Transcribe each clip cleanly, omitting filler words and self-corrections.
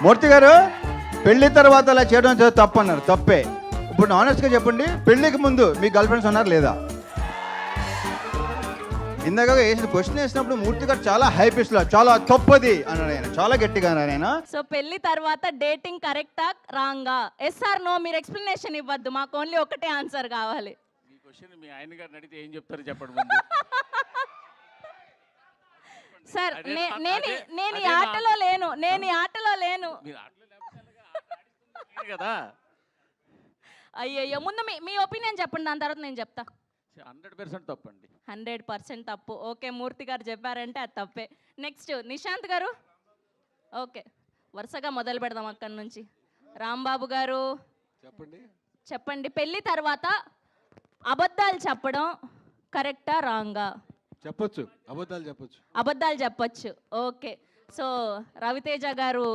మూర్తి గారు పెళ్లి తర్వాత అలా చేయడం తప్పు అన్నారు, తప్పే. ఇప్పుడు ఆనెస్ట్గా చెప్పండి, పెళ్లికి ముందు మీ గర్ల్ ఫ్రెండ్స్ ఉన్నారు లేదా? ఇందాక వేసిన క్వశ్చన్ వేసినప్పుడు మూర్తి గారు చాలా హై పిచ్లో చాలా తప్పది అన్నాడు ఆయన, చాలా గట్టిగా అన్నాడు ఆయన. సో పెళ్లి తర్వాత డేటింగ్ కరెక్టా రాంగా? ఎస్ ఆర్ నో, మీరు ఎక్స్ప్లెనేషన్ ఇవ్వద్దు, మాకు ఓన్లీ ఒకటే ఆన్సర్ కావాలి. మీ క్వశ్చన్ మీ ఆయన గారిని అడిగితే ఏం చెప్తారు చెప్పండి ముందు. సార్ నేను ఈ ఆటలో లేను, నేను ఈ ఆటలో లేను. మీరు ఆటలో లేకపోతే కదా. అయ్యయ్యో, ముందు మీ ఒపీనియన్ చెప్పండి, దాని తర్వాత నేను చెప్తా. 100% తప్పండి. 100% తప్పు. ఓకే, మూర్తి గారు చెప్పారంటే అది తప్పే. నెక్స్ట్ నిశాంత్ గారు. ఓకే, వరుసగా మొదలు పెడదాం అక్కడి నుంచి. రాంబాబు గారు చెప్పండి, పెళ్లి తర్వాత అబద్ధాలు చెప్పడం కరెక్టా రాంగా? చెప్పొచ్చు, అబద్ధాలు చెప్పొచ్చు. ఓకే, సో రవితేజ గారు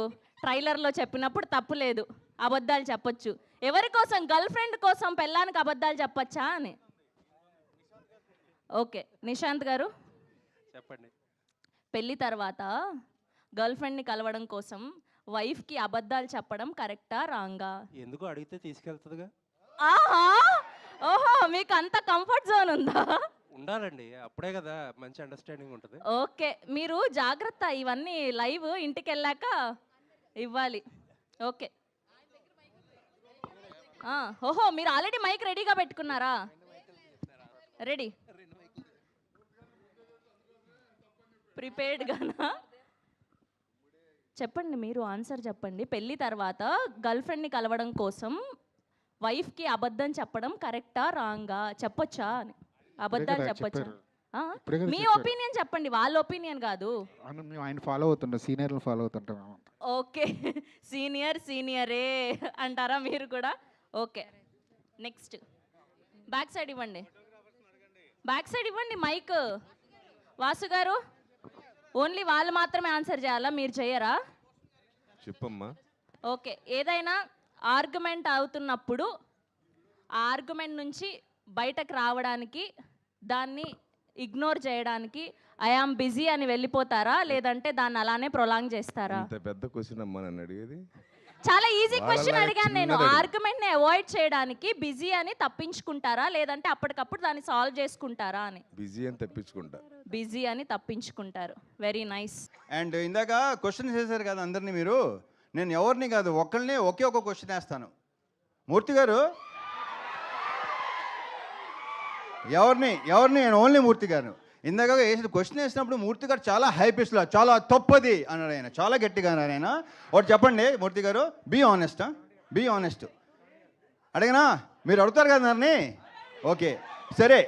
ట్రైలర్లో చెప్పినప్పుడు తప్పు లేదు, అబద్ధాలు చెప్పొచ్చు. ఎవరి కోసం? గర్ల్ ఫ్రెండ్ కోసం పెళ్ళానికి అబద్ధాలు చెప్పచ్చా అని. ఓకే, నిశాంత్ గారు చెప్పండి. పెళ్ళి తర్వాత గర్ల్ ఫ్రెండ్ని కలవడం కోసం వైఫ్కి అబద్ధాలు చెప్పడం కరెక్టా రాంగా? ఎందుకు అడిగితే తీసుకెళ్తుందిగా. ఆహా, ఓహో, మీకు అంత కంఫర్ట్ జోన్ ఉందా? ఉండాలండి, అప్పుడే కదా మంచి అండర్స్టాండింగ్ ఉంటుంది. ఓకే, మీరు జాగ్రత్త, ఇవన్నీ లైవ్ ఇంటికి వెళ్ళాక ఇవ్వాలి. ఓకే, ఓహో, మీరు ఆల్రెడీ మైక్ రెడీగా పెట్టుకున్నారా? రెడీ, ప్రిపేర్డ్గానా? చెప్పండి, మీరు ఆన్సర్ చెప్పండి. పెళ్ళి తర్వాత గర్ల్ ఫ్రెండ్ని కలవడం కోసం వైఫ్కి అబద్ధం చెప్పడం కరెక్టా రాంగా? చెప్పొచ్చా అని? అబద్ధాలు చెప్పొచ్చా? మీ ఒపీనియన్ చెప్పండి, వాళ్ళ ఒపీనియన్ కాదు. ఆయన ఫాలో అవుతుంటాం, సీనియర్లు ఫాలో అవుతుంటాం. ఓకే, సీనియరే అంటారా మీరు కూడా? ఓకే, నెక్స్ట్ బ్యాక్ సైడ్ ఇవ్వండి, బ్యాక్ సైడ్ ఇవ్వండి మైక్. వాసు గారు, ఓన్లీ వాళ్ళు మాత్రమే ఆన్సర్ చేయాలా, మీరు చేయరా? చెప్పమ్మా. ఓకే, ఏదైనా ఆర్గ్యుమెంట్ అవుతున్నప్పుడు ఆ ఆర్గ్యుమెంట్ నుంచి బయటకు రావడానికి, దాన్ని ఇగ్నోర్ చేయడానికి ఐ యామ్ బిజీ అని వెళ్ళిపోతారా, లేదంటే దాన్ని అలానే ప్రొలాంగ్ చేస్తారా? ఇంత పెద్ద క్వశ్చన్ అమ్మా నన్ను అడిగేది. చాలా ఈజీ క్వశ్చన్ అడిగాను నేను. ఆర్గ్యుమెంట్ని అవాయిడ్ చేయడానికి బిజీ అని తప్పించుకుంటారా, లేదంటే అప్పటికప్పుడు దాన్ని సాల్వ్ చేసుకుంటారా అని? బిజీ అని తప్పించుకుంటా. బిజీ అని తప్పించుకుంటారు. Very nice. అండ్ ఇందాక క్వశ్చన్ చేశారు కదా అందరినీ మీరు, నేను ఎవరిని కాదు ఒక్కరిని ఒకే ఒక క్వశ్చన్ వేస్తాను. మూర్తి గారు ఎవరిని నేను ఓన్లీ మూర్తి గారు. ఇందాక వేసిన క్వశ్చన్ వేసినప్పుడు మూర్తి గారు చాలా హై పిచ్లో చాలా తప్పది అన్నాడు ఆయన, చాలా గట్టిగా అన్నాడు ఆయన. ఒకటి చెప్పండి మూర్తి గారు, బీ ఆనెస్ట్. అడిగినా మీరు అడుగుతారు కదా నన్ను. ఓకే సరే,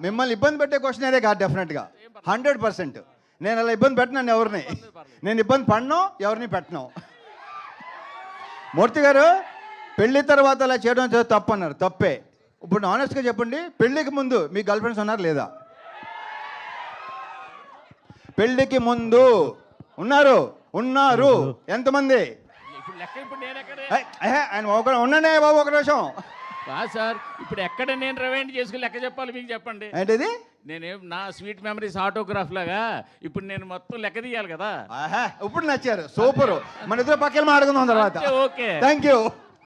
మిమ్మల్ని ఇబ్బంది పెట్టే క్వశ్చన్ అదే కాదు, డెఫినెట్గా 100%. నేను అలా ఇబ్బంది పెట్టినాను ఎవరిని, నేను ఇబ్బంది పడినో ఎవరిని పెట్టను. మూర్తి గారు పెళ్లి తర్వాత అలా చేయడం తప్పు అన్నారు, తప్పే. ఇప్పుడు ఆనెస్ట్గా చెప్పండి, పెళ్ళికి ముందు మీ గర్ల్ ఫ్రెండ్స్ ఉన్నారు లేదా? పెళ్ళికి ముందు ఉన్నారు ఎంతమంది? ఇప్పుడు లెక్క, ఇప్పుడు నేను ఎక్కడ ఆయన ఉండండి బాబు ఒక నిమిషం. సార్ ఇప్పుడు ఎక్కడ నేను రివైండ్ చేసుకుని లెక్క చెప్పాలి మీకు చెప్పండి. ఏంటిది? నేనేం నా స్వీట్ మెమరీస్ ఆటోగ్రాఫ్ లాగా ఇప్పుడు నేను మొత్తం లెక్క తీయాలి కదా. ఇప్పుడు నచ్చారు, సూపర్. మన ఇద్దరు పక్కన మాట్లాడుకుందాం తర్వాత. Okay, thank you.